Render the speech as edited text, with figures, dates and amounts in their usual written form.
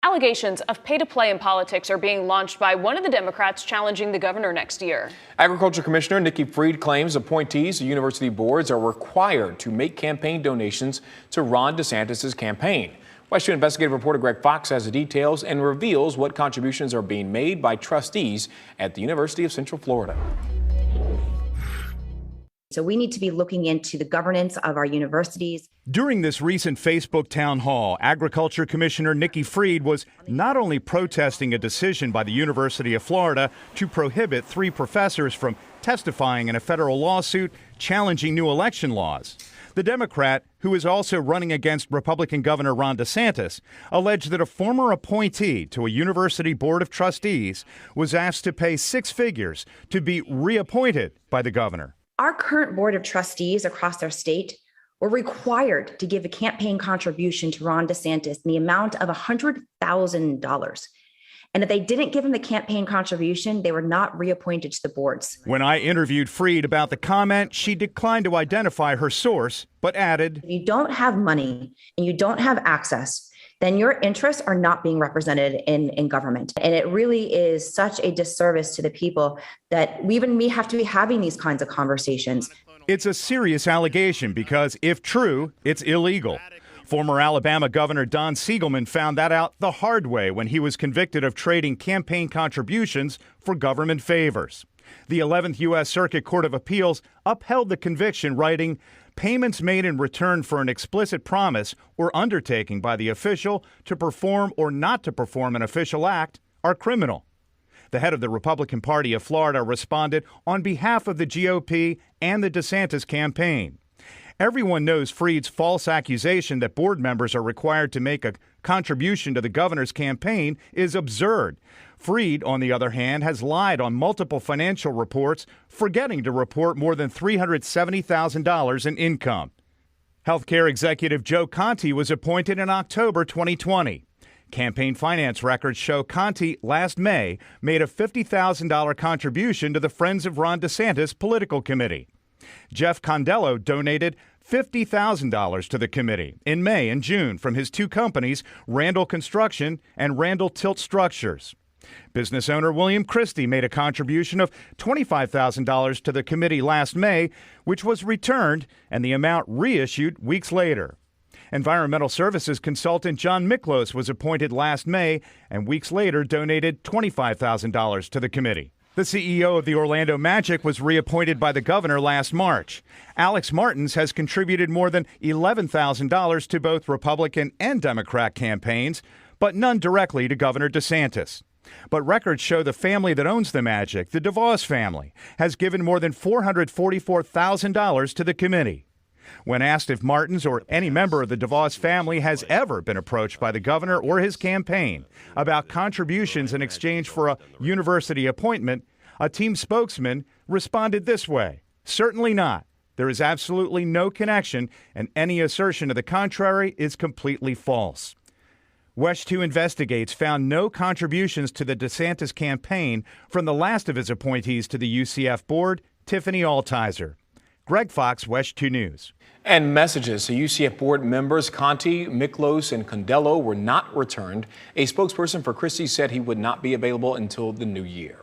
Allegations of pay-to-play in politics are being launched by one of the Democrats challenging the governor next year. Agriculture Commissioner Nikki Fried claims appointees of university boards are required to make campaign donations to Ron DeSantis' campaign. West 2 investigative reporter Greg Fox has the details and reveals what contributions are being made by trustees at the University of Central Florida. So we need to be looking into the governance of our universities. During this recent Facebook town hall, Agriculture Commissioner Nikki Fried was not only protesting a decision by the University of Florida to prohibit 3 professors from testifying in a federal lawsuit challenging new election laws. The Democrat, who is also running against Republican Governor Ron DeSantis, alleged that a former appointee to a university board of trustees was asked to pay 6 figures to be reappointed by the governor. Our current board of trustees across our state were required to give a campaign contribution to Ron DeSantis in the amount of $100,000. And if they didn't give him the campaign contribution, they were not reappointed to the boards. When I interviewed Fried about the comment, she declined to identify her source, but added, If you don't have money and you don't have access, then your interests are not being represented in government. And it really is such a disservice to the people that we have to be having these kinds of conversations. It's a serious allegation because, if true, it's illegal. Former Alabama Governor Don Siegelman found that out the hard way when he was convicted of trading campaign contributions for government favors. The 11th U.S. Circuit Court of Appeals upheld the conviction, writing, payments made in return for an explicit promise or undertaking by the official to perform or not to perform an official act are criminal. The head of the Republican Party of Florida responded on behalf of the GOP and the DeSantis campaign. Everyone knows Fried's false accusation that board members are required to make a contribution to the governor's campaign is absurd. Fried, on the other hand, has lied on multiple financial reports, forgetting to report more than $370,000 in income. Healthcare executive Joe Conte was appointed in October 2020. Campaign finance records show Conte last May made a $50,000 contribution to the Friends of Ron DeSantis political committee. Jeff Condello donated $50,000 to the committee in May and June from his 2 companies, Randall Construction and Randall Tilt Structures. Business owner William Christie made a contribution of $25,000 to the committee last May, which was returned and the amount reissued weeks later. Environmental services consultant John Miklos was appointed last May and weeks later donated $25,000 to the committee. The CEO of the Orlando Magic was reappointed by the governor last March. Alex Martins has contributed more than $11,000 to both Republican and Democrat campaigns, but none directly to Governor DeSantis. But records show the family that owns the Magic, the DeVos family, has given more than $444,000 to the committee. When asked if Martins or any member of the DeVos family has ever been approached by the governor or his campaign about contributions in exchange for a university appointment, a team spokesman responded this way: certainly not. There is absolutely no connection, and any assertion to the contrary is completely false. West 2 Investigates found no contributions to the DeSantis campaign from the last of his appointees to the UCF board, Tiffany Altizer. Greg Fox, West 2 News. And messages to UCF board members Conte, Miklos, and Condello were not returned. A spokesperson for Christie said he would not be available until the new year.